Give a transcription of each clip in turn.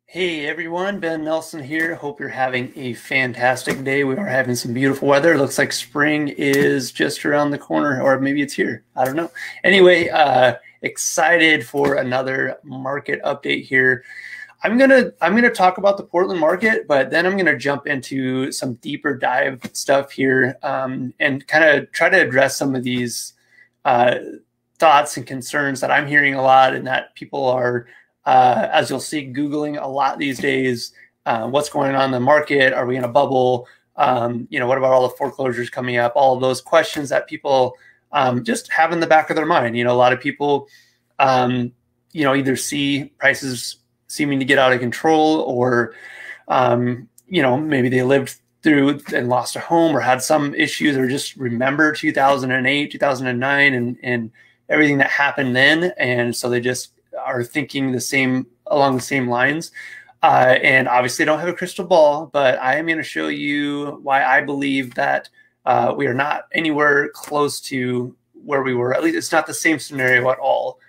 Hey everyone, Ben Nelson here. Hope you're having a fantastic day. We are having some beautiful weather. It looks like spring is just around the corner, or maybe it's here. I don't know. Anyway, excited for another market update here. I'm gonna talk about the Portland market, but then I'm gonna jump into some deeper dive stuff here, and kind of try to address some of these uh, thoughts and concerns that I'm hearing a lot, and that people are, as you'll see, Googling a lot these days. What's going on in the market? Are we in a bubble? What about all the foreclosures coming up? All of those questions that people just have in the back of their mind. A lot of people, either see prices seeming to get out of control, or maybe they lived through and lost a home, or had some issues, or just remember 2008, 2009, and everything that happened then, and so they just are thinking along the same lines. And obviously, I don't have a crystal ball, but I am going to show you why I believe that we are not anywhere close to where we were. At least it's not the same scenario at all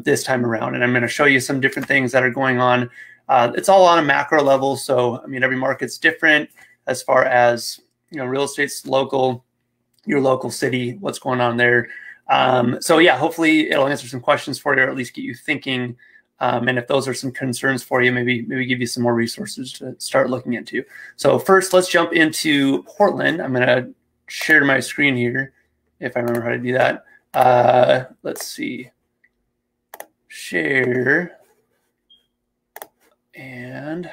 this time around. And I'm going to show you some different things that are going on. It's all on a macro level. So, I mean, every market's different as far as, real estate's local, your local city, what's going on there. So yeah, hopefully it'll answer some questions for you, or at least get you thinking. And if those are some concerns for you, maybe give you some more resources to start looking into. So first, let's jump into Portland. I'm going to share my screen here, if I remember how to do that. Let's see. Share. And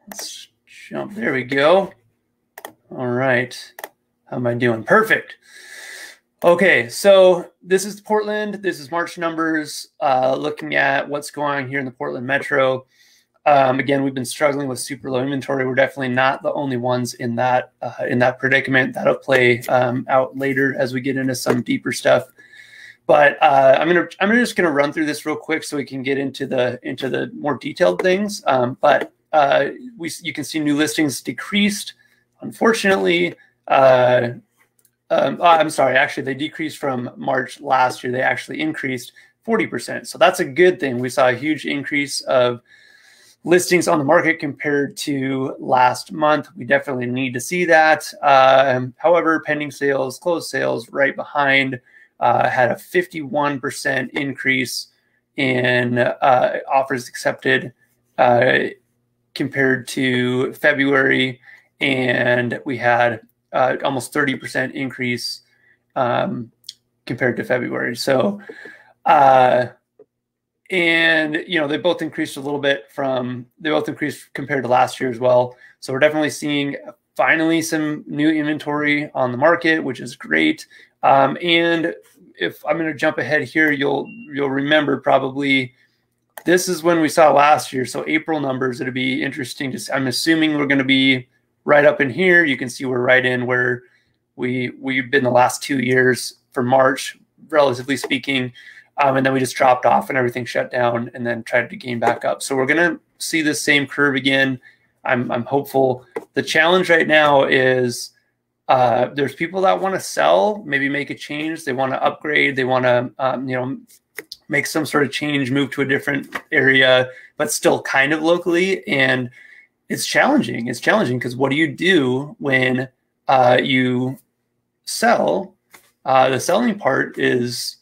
let's jump. There we go. All right. How am I doing? Perfect. Okay, so this is Portland. This is March numbers, looking at what's going on here in the Portland metro. Again, we've been struggling with super low inventory. We're definitely not the only ones in that predicament. That'll play out later as we get into some deeper stuff. But I'm just gonna run through this real quick so we can get into the more detailed things. You can see new listings decreased, unfortunately. I'm sorry, actually, they decreased from March last year. They actually increased 40%. So that's a good thing. We saw a huge increase of listings on the market compared to last month. We definitely need to see that. However, pending sales, closed sales right behind, had a 51% increase in offers accepted compared to February. And we had almost 30% increase compared to February. So, and they both increased a little bit they both increased compared to last year as well. So we're definitely seeing finally some new inventory on the market, which is great. And if I'm going to jump ahead here, you'll remember probably this is when we saw last year. So April numbers, it'll be interesting to. I'm assuming we're going to be right up in here. You can see we're right in where we've been the last 2 years for March, relatively speaking. And then we just dropped off and everything shut down, and then tried to gain back up. So we're going to see the same curve again. I'm hopeful. The challenge right now is there's people that want to sell, maybe make a change. They want to upgrade. They want to, make some sort of change, move to a different area, but still kind of locally. And it's challenging. It's challenging because what do you do when you sell? The selling part is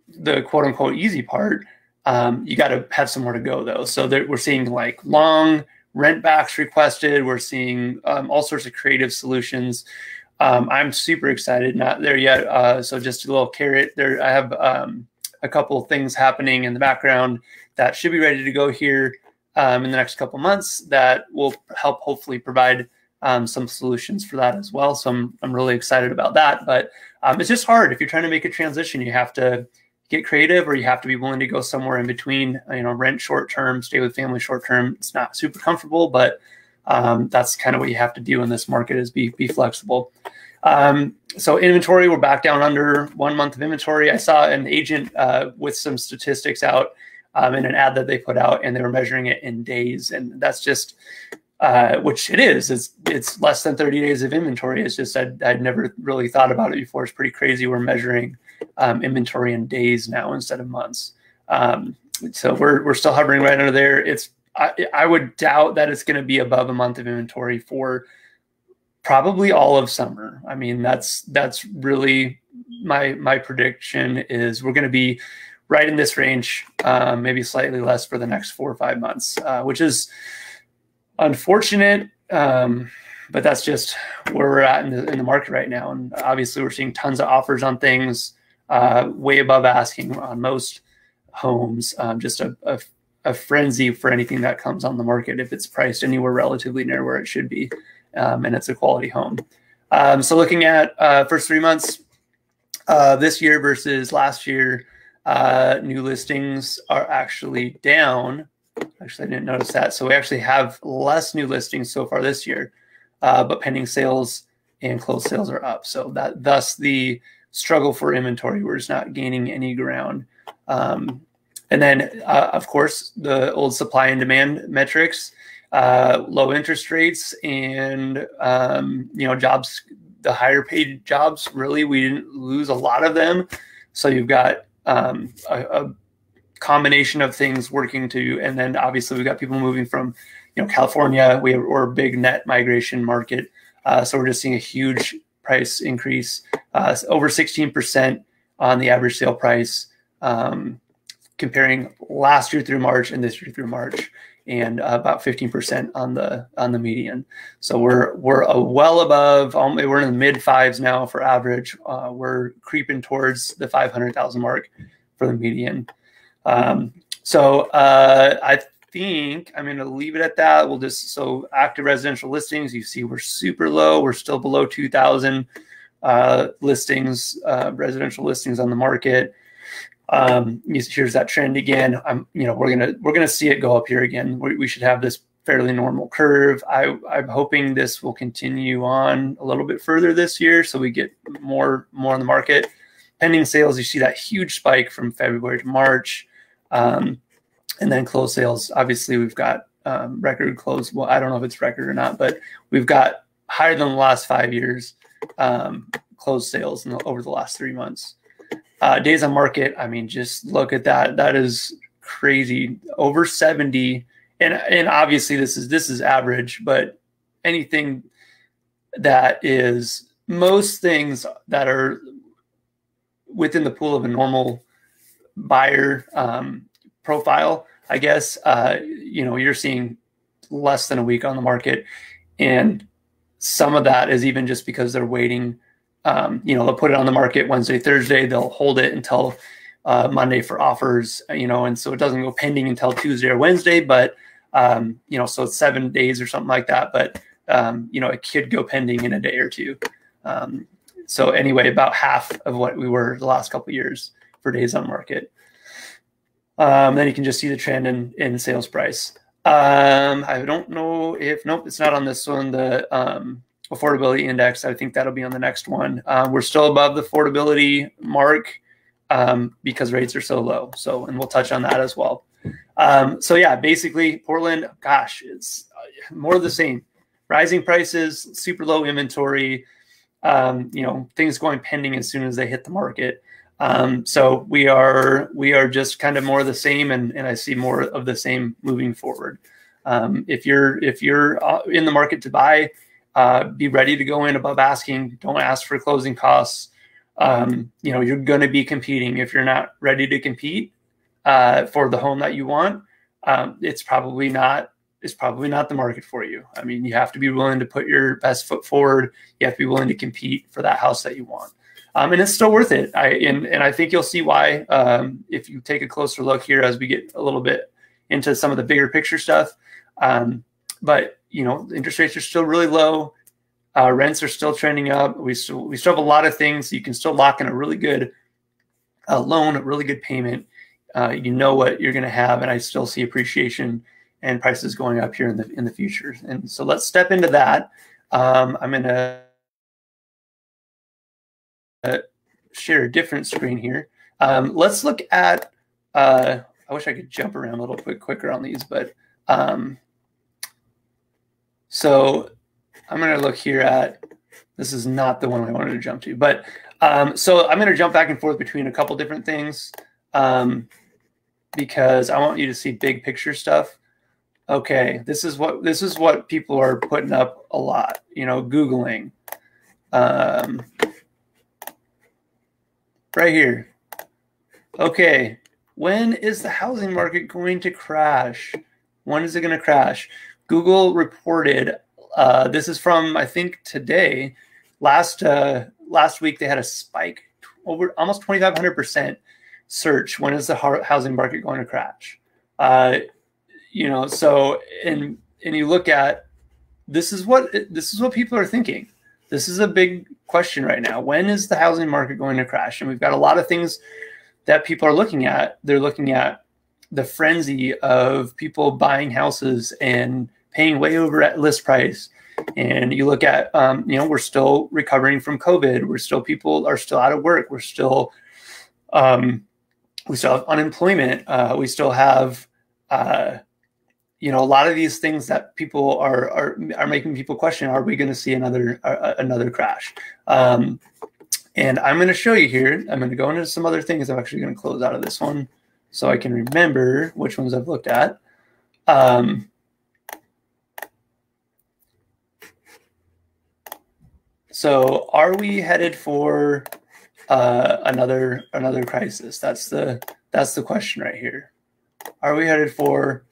the quote unquote easy part. You got to have somewhere to go though. So we're seeing like long rent backs requested. We're seeing all sorts of creative solutions. I'm super excited. Not there yet. So just a little carrot there. I have a couple of things happening in the background that should be ready to go here in the next couple months that will help hopefully provide some solutions for that as well. So I'm really excited about that. But it's just hard. If you're trying to make a transition, you have to get creative, or you have to be willing to go somewhere in between, rent short term, stay with family short term. It's not super comfortable, but that's kind of what you have to do in this market, is be flexible. So inventory, we're back down under 1 month of inventory. I saw an agent with some statistics out in an ad that they put out, and they were measuring it in days. And that's just, which it is, it's less than 30 days of inventory. It's just, I'd never really thought about it before. It's pretty crazy. We're measuring inventory in days now instead of months. So we're still hovering right under there. I would doubt that it's going to be above a month of inventory for probably all of summer. I mean, that's really my prediction is we're going to be right in this range, maybe slightly less for the next 4 or 5 months, which is unfortunate. But that's just where we're at in the market right now. And obviously we're seeing tons of offers on things, way above asking on most homes, just a frenzy for anything that comes on the market if it's priced anywhere relatively near where it should be, and it's a quality home. So looking at first 3 months this year versus last year, new listings are actually down. Actually, I didn't notice that. So we actually have less new listings so far this year, but pending sales and closed sales are up. So thus the struggle for inventory. We're just not gaining any ground. And then, of course, the old supply and demand metrics, low interest rates, and jobs. The higher paid jobs, really, we didn't lose a lot of them. So you've got a combination of things working to, and then obviously we've got people moving from, California. We're a big net migration market, so we're just seeing a huge price increase, over 16% on the average sale price, comparing last year through March and this year through March, and about 15% on the median. So we're well above. We're in the mid fives now for average. We're creeping towards the 500,000 mark for the median. So I think I'm going to leave it at that. So active residential listings, you see we're super low. We're still below 2,000 listings, residential listings on the market. Here's that trend again. We're gonna see it go up here again. We should have this fairly normal curve. I'm hoping this will continue on a little bit further this year, so we get more on the market. Pending sales, you see that huge spike from February to March, and then closed sales. Obviously, we've got record close. Well, I don't know if it's record or not, but we've got higher than the last 5 years closed sales over the last 3 months. Days on market, I mean, just look at that. That is crazy. Over 70. And obviously this is average, but anything that is, most things that are within the pool of a normal buyer profile, I guess, you're seeing less than a week on the market. And some of that is even just because they're waiting. They'll put it on the market Wednesday, Thursday. They'll hold it until Monday for offers, and so it doesn't go pending until Tuesday or Wednesday. But, so it's 7 days or something like that. But, it could go pending in a day or two. So anyway, about half of what we were the last couple of years for days on market. Then you can just see the trend in sales price. I don't know if, nope, it's not on this one. The affordability index, I think that'll be on the next one. We're still above the affordability mark because rates are so low. So, and we'll touch on that as well. So yeah, basically Portland, gosh, it's more of the same. Rising prices, super low inventory, things going pending as soon as they hit the market. So we are just kind of more of the same, and I see more of the same moving forward. If you're in the market to buy, be ready to go in above asking. Don't ask for closing costs. You're going to be competing. If you're not ready to compete for the home that you want, it's probably not the market for you. I mean, you have to be willing to put your best foot forward. You have to be willing to compete for that house that you want. And it's still worth it. And I think you'll see why if you take a closer look here as we get a little bit into some of the bigger picture stuff. But interest rates are still really low. Rents are still trending up. We still have a lot of things. You can still lock in a really good loan, a really good payment. You know what you're going to have, and I still see appreciation and prices going up here in the future. And so let's step into that. I'm going to share a different screen here. Let's look at. I wish I could jump around a little bit quicker on these, but. So I'm going to look here at, this is not the one I wanted to jump to, but so I'm going to jump back and forth between a couple different things. because I want you to see big picture stuff. Okay, this is what people are putting up a lot, you know, Googling. Right here. Okay, when is the housing market going to crash? When is it going to crash? Google reported, this is from, I think, today. Last week, they had a spike over almost 2,500% search. When is the housing market going to crash? You know, so and you look at this is what people are thinking. This is a big question right now. When is the housing market going to crash? And we've got a lot of things that people are looking at. They're looking at the frenzy of people buying houses and paying way over at list price. And you look at, you know, we're still recovering from COVID. People are still out of work. We still have unemployment. We still have, you know, a lot of these things that people are making people question: are we going to see another crash? And I'm going to show you here. I'm going to go into some other things. I'm actually going to close out of this one so I can remember which ones I've looked at. So are we headed for another crisis? That's the question right here. Are we headed for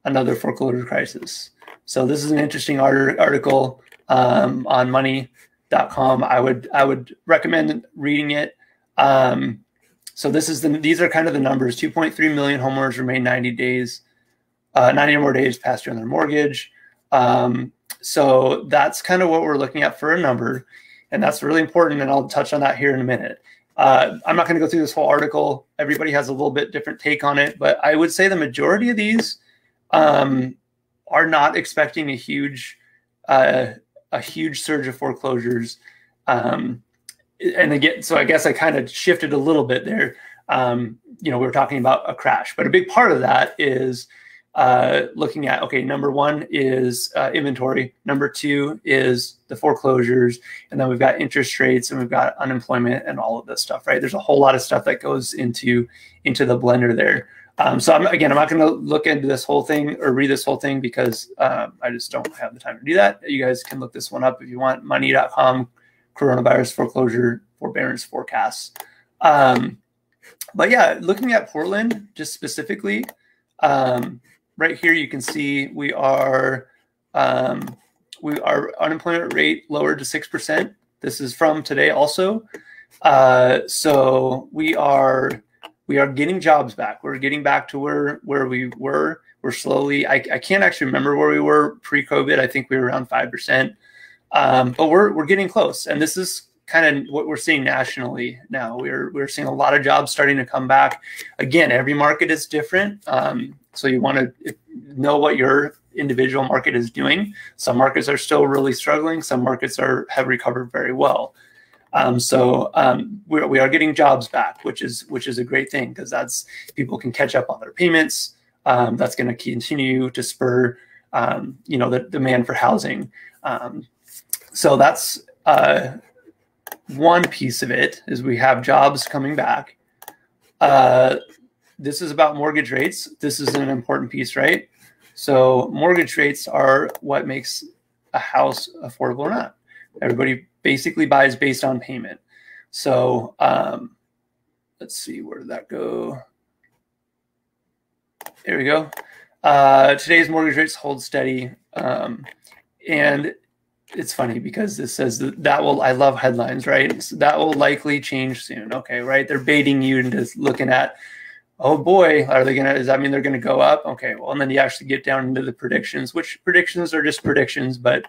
another foreclosure crisis? So this is an interesting article on money.com. I would recommend reading it. So these are kind of the numbers. 2.3 million homeowners remain 90 or more days past due on their mortgage. So that's kind of what we're looking at for a number, and that's really important. And I'll touch on that here in a minute. I'm not going to go through this whole article. Everybody has a little bit different take on it, but I would say the majority of these are not expecting a huge surge of foreclosures. And again, so I guess I kind of shifted a little bit there. You know, we were talking about a crash, but a big part of that is looking at, okay, number one is inventory. Number two is the foreclosures. And then we've got interest rates and we've got unemployment and all of this stuff, right? There's a whole lot of stuff that goes into the blender there. So I'm not going to look into this whole thing or read this whole thing because I just don't have the time to do that. You guys can look this one up if you want. Money.com, coronavirus foreclosure forbearance forecasts. But yeah, looking at Portland just specifically, right here you can see our unemployment rate lowered to 6%. This is from today also. So we are getting jobs back. We're getting back to where we were. We're slowly, I can't actually remember where we were pre-COVID. I think we were around 5%. But we're getting close. And this is kind of what we're seeing nationally now. We're seeing a lot of jobs starting to come back. Again, every market is different. So you want to know what your individual market is doing. Some markets are still really struggling. Some markets have recovered very well. We are getting jobs back, which is a great thing because that's people can catch up on their payments. That's going to continue to spur, the demand for housing. So that's one piece of it is we have jobs coming back. This is about mortgage rates. This is an important piece, right? So mortgage rates are what makes a house affordable or not. Everybody basically buys based on payment. So let's see, where did that go? There we go. Today's mortgage rates hold steady. And it's funny because this says that will, I love headlines, right? So that will likely change soon. Okay, right? They're baiting you into looking at, oh boy, does that mean they're going to go up? Okay, well, and then you actually get down into the predictions, which predictions are just predictions. But,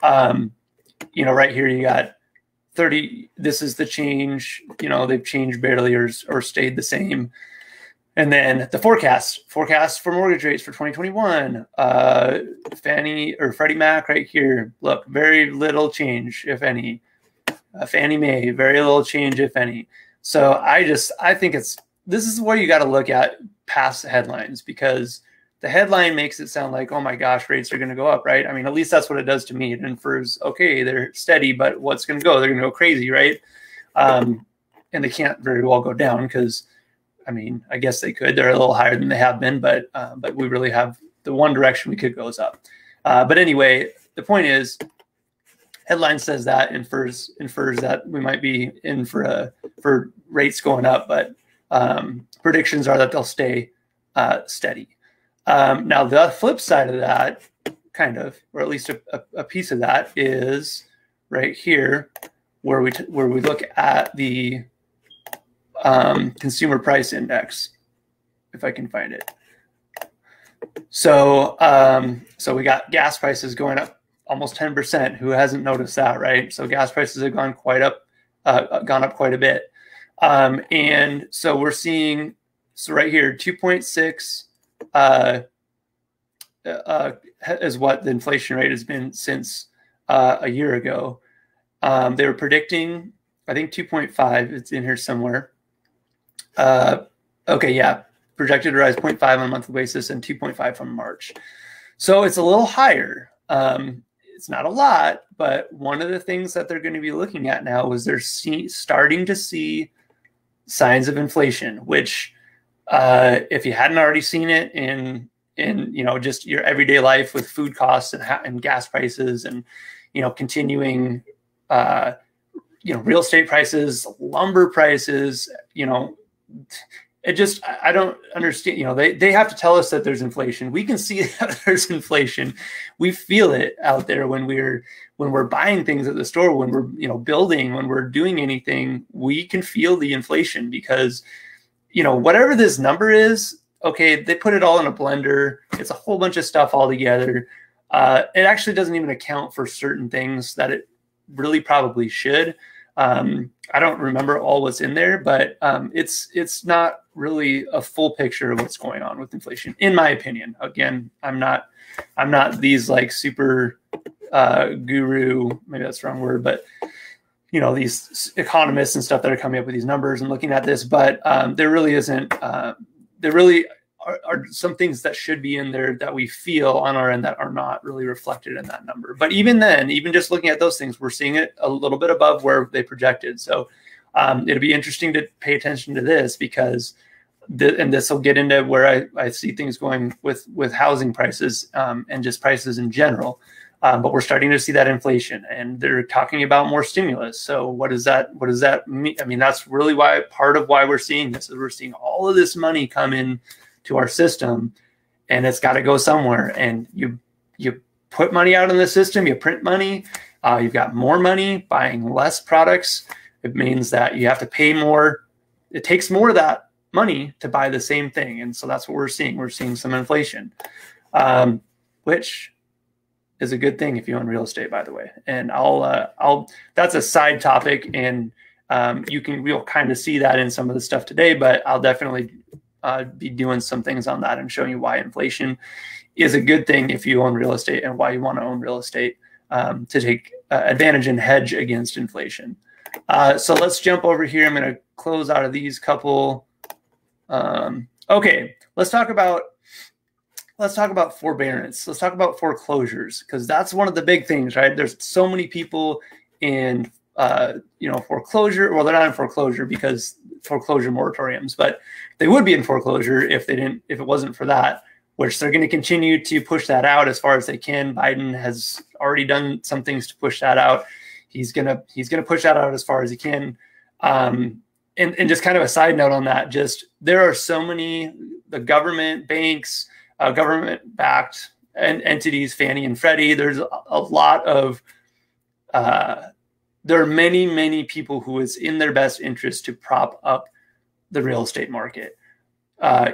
right here you got 30, this is the change, they've changed barely or stayed the same. And then the forecast for mortgage rates for 2021, Fannie or Freddie Mac right here. Look, very little change, if any. Fannie Mae, very little change, if any. So I think this is where you got to look at past headlines, because the headline makes it sound like, oh my gosh, rates are going to go up, right? I mean, at least that's what it does to me. It infers, okay, they're steady, but what's going to go? They're going to go crazy, right? And they can't very well go down because I mean, I guess they could. They're a little higher than they have been, but we really have the one direction we could go is up. But anyway, the point is, headline says that infers that we might be in for rates going up, but predictions are that they'll stay steady. Now, the flip side of that, kind of, or at least a piece of that, is right here, where we look at the consumer price index, if I can find it. So we got gas prices going up almost 10%. Who hasn't noticed that, right? So gas prices have gone quite up quite a bit, and so we're seeing, so right here, 2.6 is what the inflation rate has been since a year ago. They were predicting, I think, 2.5. It's in here somewhere. Okay, yeah, projected to rise 0.5 on a monthly basis and 2.5 from March. So it's a little higher. It's not a lot, but one of the things that they're going to be looking at now is they're starting to see signs of inflation, which if you hadn't already seen it in just your everyday life with food costs and gas prices and continuing real estate prices, lumber prices, it just, I don't understand. They have to tell us that there's inflation. We can see that there's inflation. We feel it out there when we're buying things at the store, when we're building, when we're doing anything. We can feel the inflation because whatever this number is, okay, they put it all in a blender. It's a whole bunch of stuff all together. It actually doesn't even account for certain things that it really probably should. I don't remember all what's in there, but it's not really a full picture of what's going on with inflation, in my opinion. Again, I'm not these like super guru, maybe that's the wrong word, but these economists and stuff that are coming up with these numbers and looking at this, but there really isn't. There really are some things that should be in there that we feel on our end that are not really reflected in that number. But even then, even just looking at those things, we're seeing it a little bit above where they projected. So it'll be interesting to pay attention to this because, and this will get into where I see things going with housing prices and just prices in general. But we're starting to see that inflation, and they're talking about more stimulus. So what does that mean? I mean, that's really part of why we're seeing this is we're seeing all of this money come in to our system, and it's got to go somewhere. And you put money out in the system, you print money, you've got more money buying less products. It means that you have to pay more. It takes more of that money to buy the same thing. And so that's what we're seeing. We're seeing some inflation, which is a good thing if you own real estate, by the way. And that's a side topic, and we'll kind of see that in some of the stuff today, but I'll definitely be doing some things on that and showing you why inflation is a good thing if you own real estate and why you want to own real estate to take advantage and hedge against inflation. So let's jump over here. I'm going to close out of these couple. Okay, let's talk about forbearance. Let's talk about foreclosures, because that's one of the big things, right? There's so many people in foreclosure. Well, they're not in foreclosure because foreclosure moratoriums, but they would be in foreclosure if it wasn't for that, which they're going to continue to push that out as far as they can. Biden has already done some things to push that out. He's gonna push that out as far as he can. And just kind of a side note on that, just there are so many, the government, banks, government-backed entities, Fannie and Freddie. There's a lot of there are many, many people who it's in their best interest to prop up the real estate market.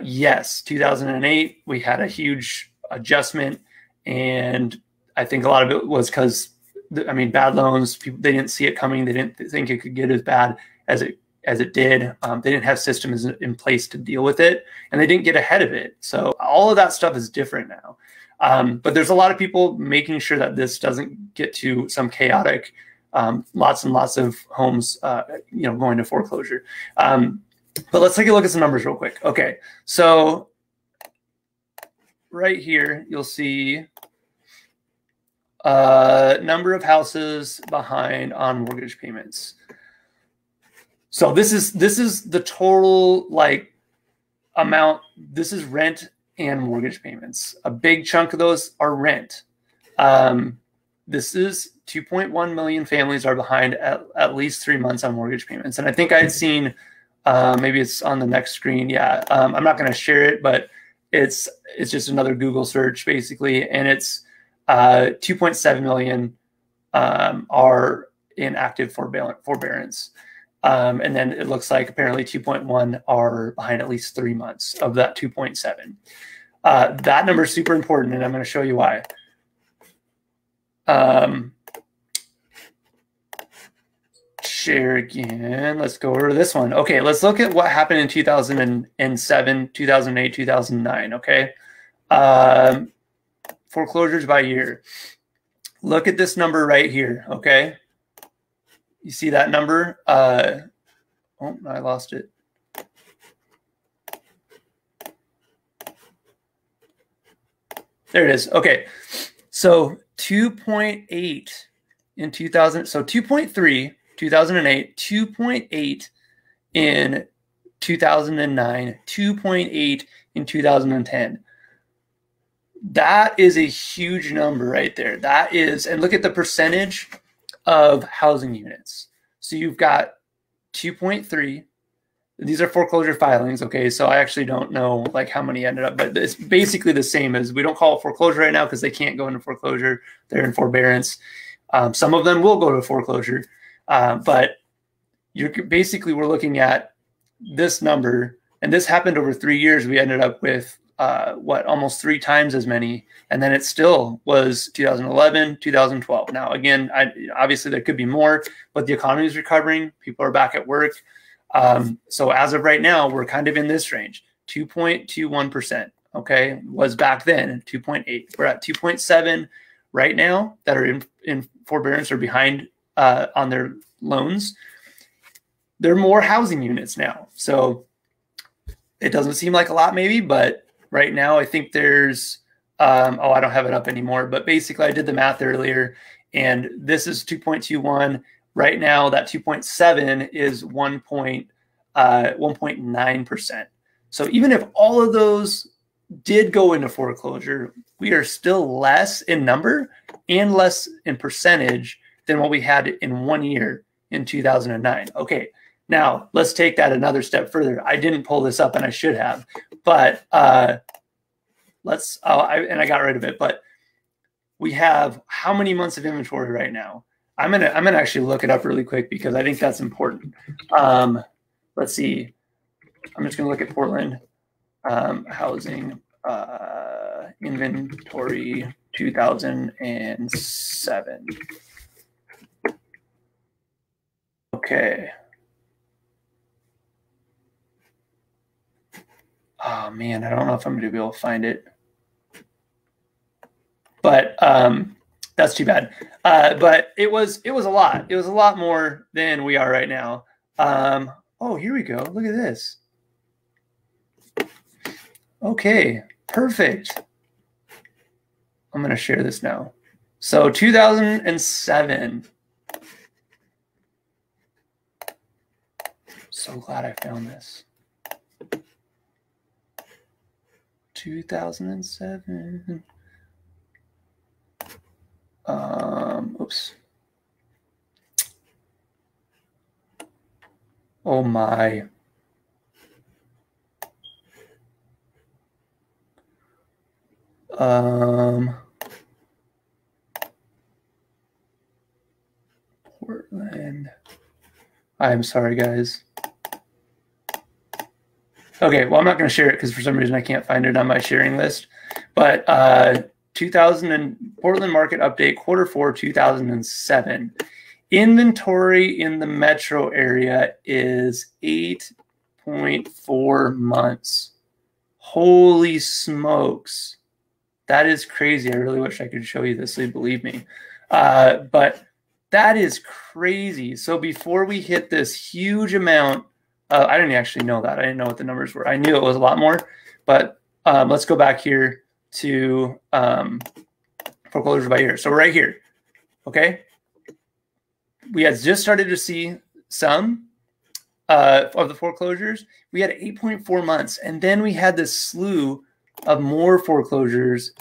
Yes, 2008, we had a huge adjustment, and I think a lot of it was because, bad loans, people, they didn't see it coming. They didn't think it could get as bad as it did. They didn't have systems in place to deal with it, and they didn't get ahead of it. So all of that stuff is different now. But there's a lot of people making sure that this doesn't get to some chaotic, lots and lots of homes, going to foreclosure. But let's take a look at some numbers real quick. Okay, so right here, you'll see number of houses behind on mortgage payments. So this is the total, like, amount, this is rent and mortgage payments. A big chunk of those are rent. This is 2.1 million families are behind at least 3 months on mortgage payments. And I think I'd seen, maybe it's on the next screen. Yeah, I'm not going to share it, but it's just another Google search basically. And it's 2.7 million are in active forbearance. And then it looks like apparently 2.1 are behind at least 3 months of that 2.7. That number is super important, and I'm going to show you why. Share again. Let's go over to this one. Okay, let's look at what happened in 2007, 2008, 2009. Okay, foreclosures by year. Look at this number right here. Okay, you see that number? Oh, I lost it. There it is. Okay, so 2.8 in 2000. So 2.3. 2008, 2.8 in 2009, 2.8 in 2010. That is a huge number right there. That is, and look at the percentage of housing units. So you've got 2.3. These are foreclosure filings, okay? So I actually don't know like how many ended up, but it's basically the same as, we don't call it foreclosure right now because they can't go into foreclosure. They're in forbearance. Some of them will go to foreclosure. But we're looking at this number, and this happened over 3 years. We ended up with almost 3 times as many, and then it still was 2011, 2012. Now, again, obviously there could be more, but the economy is recovering. People are back at work. So as of right now, we're kind of in this range, 2.21%. Okay, was back then 2.8. We're at 2.7 right now that are in forbearance or behind on their loans. There are more housing units now. So it doesn't seem like a lot maybe, but right now I think there's, I don't have it up anymore, but basically I did the math earlier and this is 2.21. Right now that 2.7 is 1.9%. So even if all of those did go into foreclosure, we are still less in number and less in percentage than what we had in 1 year in 2009. Okay, now let's take that another step further. I didn't pull this up and I should have, but I got rid of it, but we have how many months of inventory right now? I'm gonna actually look it up really quick because I think that's important. Let's see. I'm just gonna look at Portland housing inventory 2007. Okay. Oh man, I don't know if I'm going to be able to find it, but that's too bad. But it was a lot. It was a lot more than we are right now. Oh, here we go. Look at this. Okay, perfect. I'm going to share this now. So 2007. So glad I found this. 2007. Oops. Oh my. Portland. I'm sorry, guys. Okay, well, I'm not going to share it because for some reason I can't find it on my sharing list. But 2000 and Portland market update, Q4 2007. Inventory in the metro area is 8.4 months. Holy smokes. That is crazy. I really wish I could show you this, so you believe me. But that is crazy. So before we hit this huge amount, I didn't actually know that. I didn't know what the numbers were. I knew it was a lot more, but let's go back here to foreclosures by year. So right here, okay? We had just started to see some of the foreclosures, we had 8.4 months. And then we had this slew of more foreclosures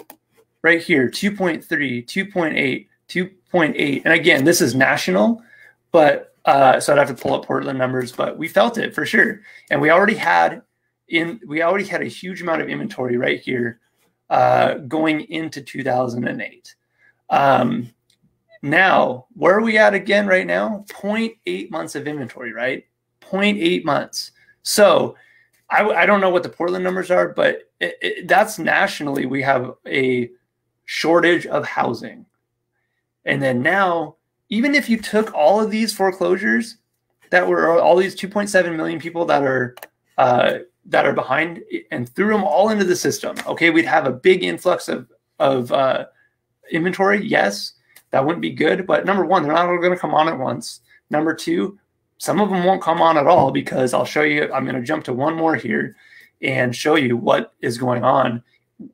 right here, 2.3, 2.8, 2.8. And again, this is national, but so I'd have to pull up Portland numbers, but we felt it for sure. And we already had a huge amount of inventory right here going into 2008. Now, where are we at again right now? 0.8 months of inventory, right? 0.8 months. So I don't know what the Portland numbers are, but that's nationally, we have a shortage of housing. And then now, even if you took all of these foreclosures that were all these 2.7 million people that are behind and threw them all into the system, okay, we'd have a big influx of inventory. Yes, that wouldn't be good. But number one, they're not all going to come on at once. Number two, some of them won't come on at all, because I'll show you, I'm going to jump to one more here and show you what is going on,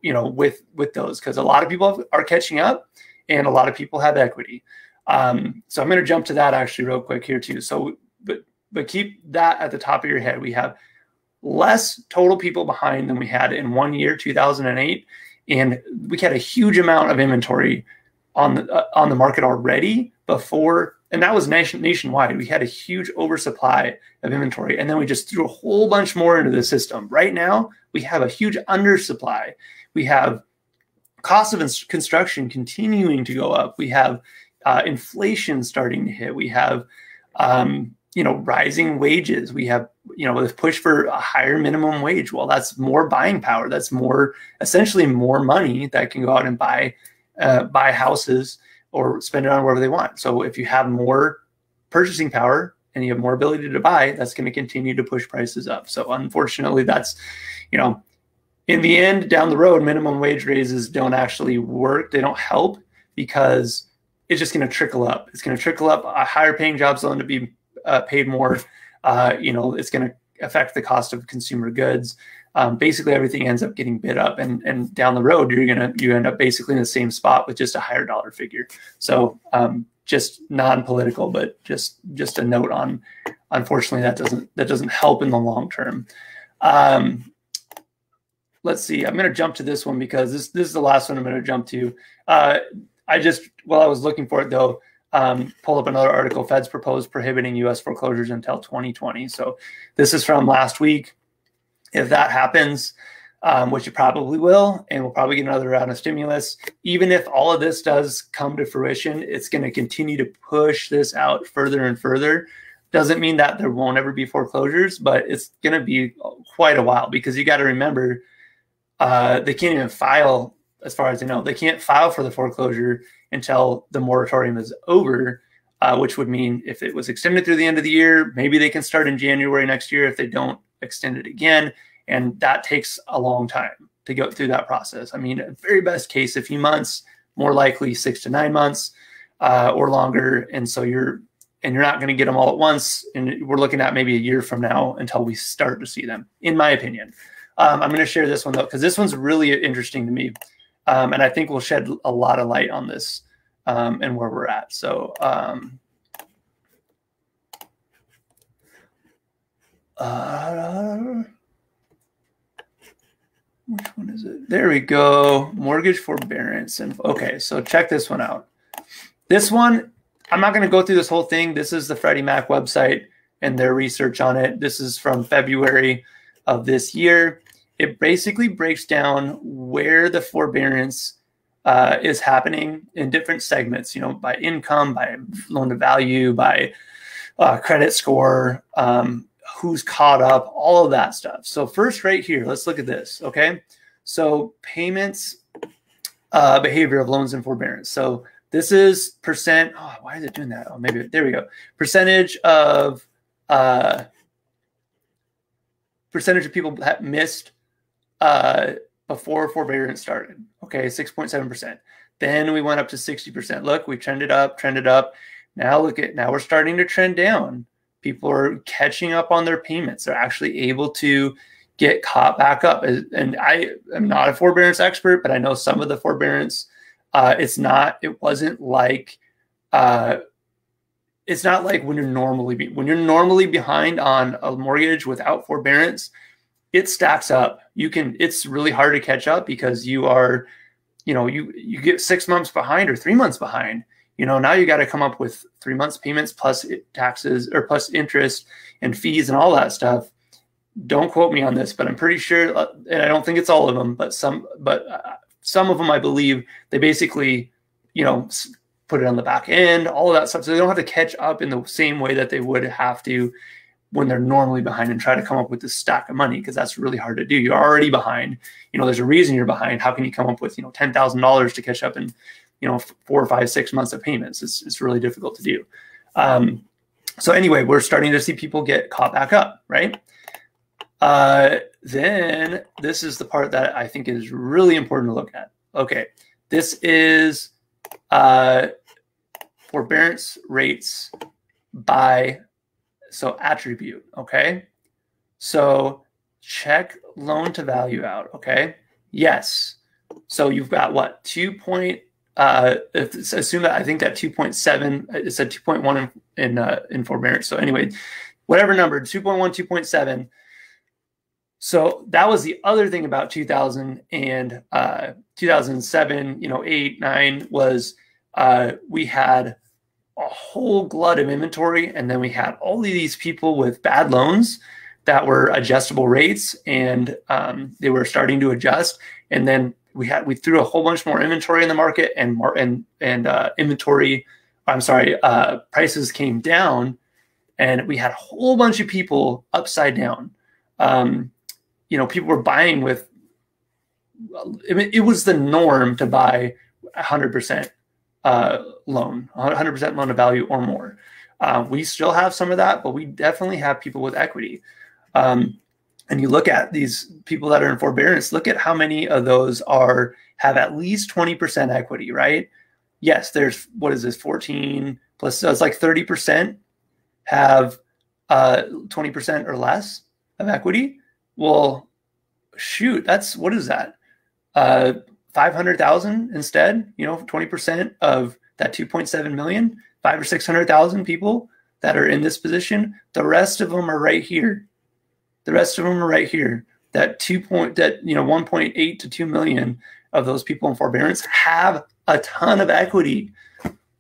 you know, with those, because a lot of people are catching up and a lot of people have equity. So I'm going to jump to that actually real quick here too. So, but keep that at the top of your head. We have less total people behind than we had in 1 year, 2008. And we had a huge amount of inventory on the market already before, and that was nationwide. We had a huge oversupply of inventory, and then we just threw a whole bunch more into the system. Right now, we have a huge undersupply. We have cost of construction continuing to go up. We have inflation starting to hit. We have you know, rising wages. We have, you know, the push for a higher minimum wage. Well, that's more buying power. That's more, essentially more money that can go out and buy houses or spend it on wherever they want. So if you have more purchasing power and you have more ability to buy, that's going to continue to push prices up. So unfortunately, that's, you know, in the end, down the road, minimum wage raises don't actually work. They don't help, because it's just going to trickle up. It's going to trickle up. Higher paying jobs will end up being paid more. You know, it's going to affect the cost of consumer goods. Basically, everything ends up getting bid up, and down the road, you end up basically in the same spot with just a higher dollar figure. So just non-political, but just a note on, unfortunately, that doesn't help in the long term. Let's see. I'm going to jump to this one because this is the last one I'm going to jump to. While I was looking for it though, pull up another article. Feds propose prohibiting U.S. foreclosures until 2020. So this is from last week. If that happens, which it probably will, and we'll probably get another round of stimulus, even if all of this does come to fruition, it's going to continue to push this out further and further. Doesn't mean that there won't ever be foreclosures, but it's going to be quite a while, because you got to remember, they can't even file, as far as I know, they can't file for the foreclosure until the moratorium is over, which would mean if it was extended through the end of the year, maybe they can start in January next year if they don't extend it again. And that takes a long time to go through that process. I mean, very best case, a few months, more likely 6 to 9 months or longer. And so you're not going to get them all at once. And we're looking at maybe a year from now until we start to see them, in my opinion. I'm going to share this one though, because this one's really interesting to me. And I think we'll shed a lot of light on this and where we're at. So which one is it? There we go. Mortgage forbearance. And okay, so check this one out. This one, I'm not going to go through this whole thing. This is the Freddie Mac website and their research on it. This is from February of this year. It basically breaks down where the forbearance is happening in different segments, you know, by income, by loan to value, by credit score, who's caught up, all of that stuff. So first right here, let's look at this, okay? So payments, behavior of loans and forbearance. So this is percent, oh, why is it doing that? Oh, maybe, there we go. Percentage of people that missed before forbearance started, okay, 6.7%. Then we went up to 60%. Look, we trended up. Now we're starting to trend down. People are catching up on their payments. They're actually able to get caught back up. And I am not a forbearance expert, but I know some of the forbearance, it wasn't like it's not like when you're normally behind on a mortgage without forbearance, it stacks up. It's really hard to catch up because you are, you get 6 months behind or 3 months behind. Now you got to come up with 3 months payments plus taxes or plus interest and fees and all that stuff. Don't quote me on this, but I'm pretty sure, and I don't think it's all of them, but some of them, I believe, they basically, put it on the back end, all of that stuff. So they don't have to catch up in the same way that they would have to when they're normally behind and try to come up with this stack of money, because that's really hard to do. You're already behind. There's a reason you're behind. How can you come up with, $10,000 to catch up in, 4 or 5, 6 months of payments? It's really difficult to do. So anyway, we're starting to see people get caught back up, right? Then this is the part that I think is really important to look at. Okay, this is forbearance rates by attribute. Okay, so check loan to value out. Okay, yes. So you've got what, assume that I think that 2.7, it said 2.1 in forbearance. So anyway, whatever number, 2.1, 2.7. So that was the other thing about 2000 and 2007, 8, 9 was we had a whole glut of inventory, and then we had all of these people with bad loans that were adjustable rates, and they were starting to adjust. And then we threw a whole bunch more inventory in the market, and prices came down, and we had a whole bunch of people upside down. People were buying with, it was the norm to buy 100% loan, 100% loan to value or more. We still have some of that, but we definitely have people with equity. And you look at these people that are in forbearance, look at how many of those have at least 20% equity, right? Yes, there's, what is this, 14 plus, so it's like 30% have 20% or less of equity. Well, shoot, what is that? 500,000 instead, 20% of that 2.7 million, 500,000 or 600,000 people that are in this position. The rest of them are right here. That 1.8 to 2 million of those people in forbearance have a ton of equity.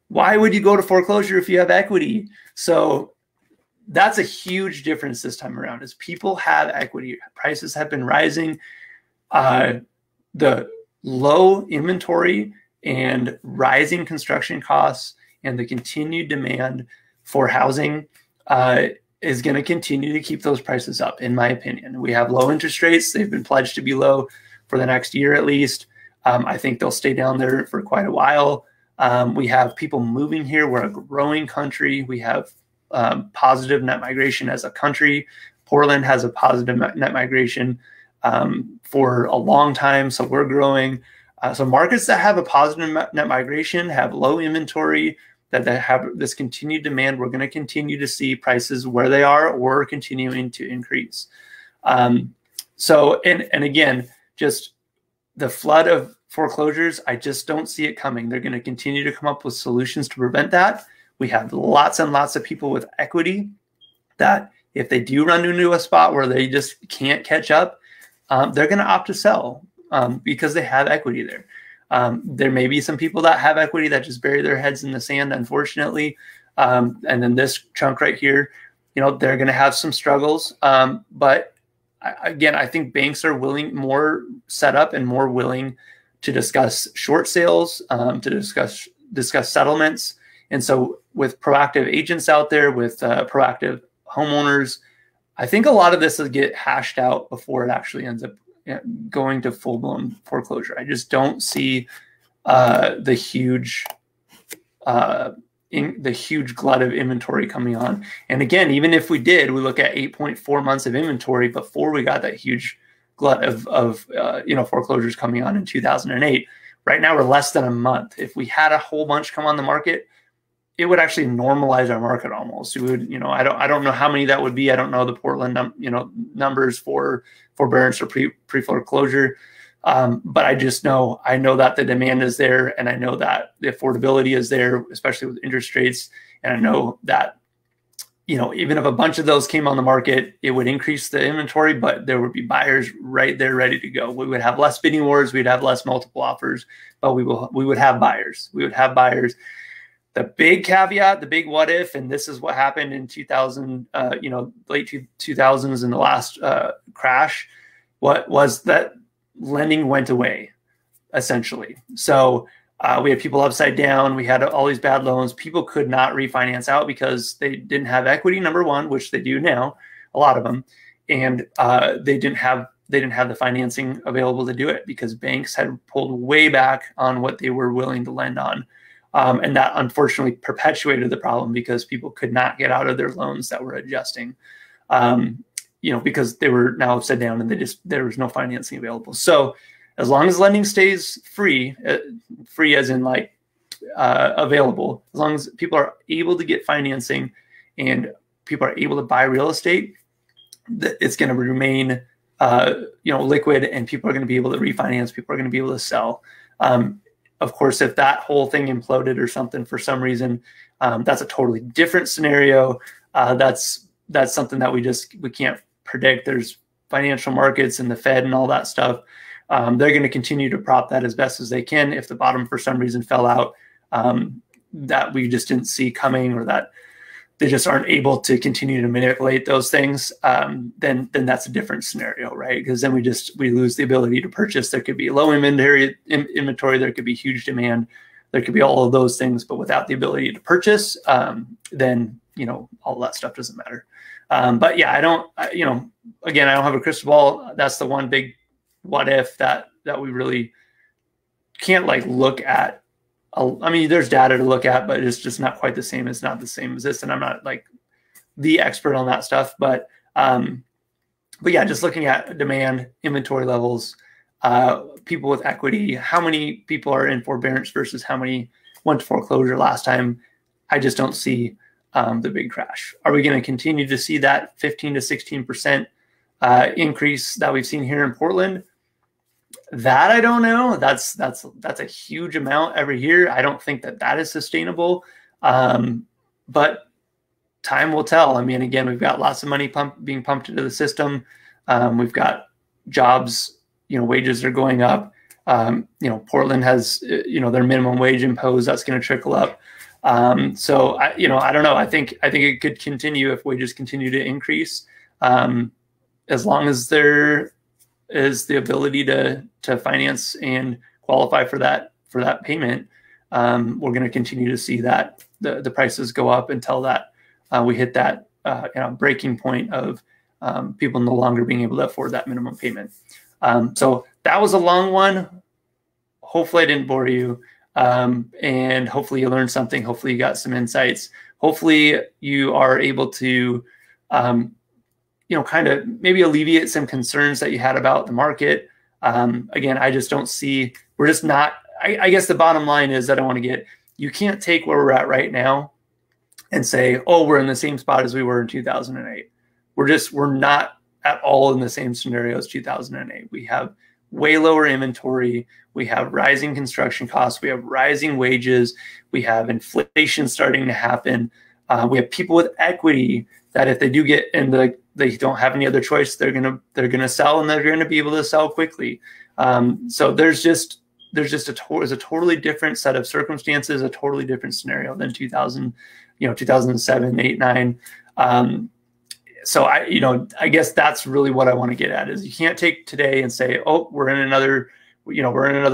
Why would you go to foreclosure if you have equity? So that's a huge difference this time around, is people have equity. Prices have been rising. The low inventory and rising construction costs and the continued demand for housing is going to continue to keep those prices up, in my opinion. We have low interest rates. They've been pledged to be low for the next year at least. I think they'll stay down there for quite a while. We have people moving here. We're a growing country. We have positive net migration as a country. Portland has a positive net migration for a long time, so we're growing. So markets that have a positive net migration have low inventory, that have this continued demand. We're going to continue to see prices where they are or continuing to increase. So again, just the flood of foreclosures, I just don't see it coming. They're going to continue to come up with solutions to prevent that. We have lots and lots of people with equity that if they do run into a spot where they just can't catch up, they're going to opt to sell because they have equity there. There may be some people that have equity that just bury their heads in the sand, unfortunately. And then this chunk right here, they're going to have some struggles. But again, I think banks are more set up and more willing to discuss short sales, to discuss settlements. And so with proactive agents out there, with proactive homeowners, I think a lot of this will get hashed out before it actually ends up going to full-blown foreclosure. I just don't see the huge glut of inventory coming on. And again, even if we did, we look at 8.4 months of inventory before we got that huge glut of foreclosures coming on in 2008. Right now, we're less than a month. If we had a whole bunch come on the market, it would actually normalize our market almost. It would, I don't know how many that would be. I don't know the Portland, numbers for forbearance or pre-foreclosure. But I know that the demand is there, and I know that the affordability is there, especially with interest rates And I know that, even if a bunch of those came on the market, it would increase the inventory, but there would be buyers right there ready to go. We would have less bidding wars. We'd have less multiple offers, but we would have buyers. We would have buyers. The big caveat, the big what if, and this is what happened in 2000, late 2000s in the last crash, what was that lending went away, essentially. So we had people upside down. We had all these bad loans. People could not refinance out because they didn't have equity, number one, which they do now, a lot of them, and they didn't have the financing available to do it because banks had pulled way back on what they were willing to lend on. And that unfortunately perpetuated the problem because people could not get out of their loans that were adjusting, because they were now upside down and there was no financing available. So as long as lending stays free as in available, as long as people are able to get financing and people are able to buy real estate, it's going to remain, liquid, and people are going to be able to refinance. People are going to be able to sell. Of course, if that whole thing imploded or something for some reason, that's a totally different scenario. That's something that we can't predict. There's financial markets and the Fed and all that stuff. They're going to continue to prop that as best as they can. If the bottom for some reason fell out, that we just didn't see coming, or that they just aren't able to continue to manipulate those things, then that's a different scenario, right? Because then we lose the ability to purchase. There could be low inventory, there could be huge demand, there could be all of those things, but without the ability to purchase, then all that stuff doesn't matter. But yeah, I don't have a crystal ball. That's the one big what if that we really can't look at. I mean, there's data to look at, but it's just not quite the same. It's not the same as this, and I'm not the expert on that stuff. But yeah, just looking at demand, inventory levels, people with equity, how many people are in forbearance versus how many went to foreclosure last time. I just don't see the big crash. Are we going to continue to see that 15 to 16% increase that we've seen here in Portland? That I don't know. That's a huge amount every year. I don't think that is sustainable. But time will tell. I mean, again, we've got lots of money being pumped into the system. We've got jobs, wages are going up. Portland has, their minimum wage imposed. That's going to trickle up. So I don't know. I think it could continue if wages continue to increase, as long as there is the ability to finance and qualify for that payment. We're going to continue to see that the prices go up until that we hit that breaking point of people no longer being able to afford that minimum payment. So that was a long one. Hopefully I didn't bore you. And hopefully you learned something. Hopefully you got some insights. Hopefully you are able to, kind of maybe alleviate some concerns that you had about the market. Again, I just don't see, we're just not, I guess the bottom line is that I want to get, you can't take where we're at right now and say, oh, we're in the same spot as we were in 2008. We're not at all in the same scenario as 2008. We have way lower inventory. We have rising construction costs. We have rising wages. We have inflation starting to happen. We have people with equity that if they do get in they don't have any other choice, they're gonna sell, and they're gonna be able to sell quickly. So there's a totally different set of circumstances, a totally different scenario than 2007, 8, 9. So I guess that's really what I want to get at is you can't take today and say, oh, we're in another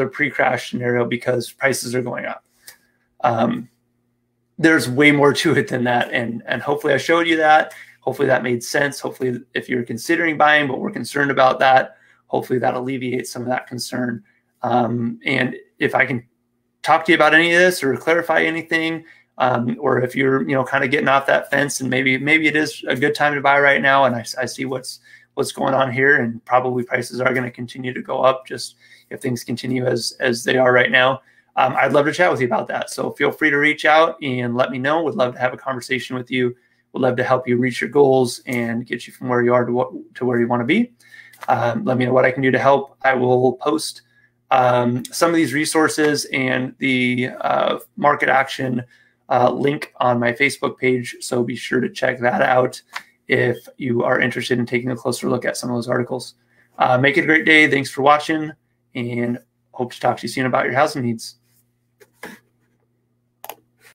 pre-crash scenario because prices are going up. There's way more to it than that. And hopefully I showed you that. Hopefully that made sense. Hopefully if you're considering buying, but we're concerned about that, hopefully that alleviates some of that concern. And if I can talk to you about any of this or clarify anything, or if you're, kind of getting off that fence and maybe it is a good time to buy right now. And I see what's going on here, and probably prices are going to continue to go up just if things continue as they are right now. I'd love to chat with you about that. So feel free to reach out and let me know. Would love to have a conversation with you. Would love to help you reach your goals and get you from where you are to where you want to be. Let me know what I can do to help. I will post some of these resources and the market action link on my Facebook page, so be sure to check that out if you are interested in taking a closer look at some of those articles. Make it a great day. Thanks for watching, and hope to talk to you soon about your housing needs.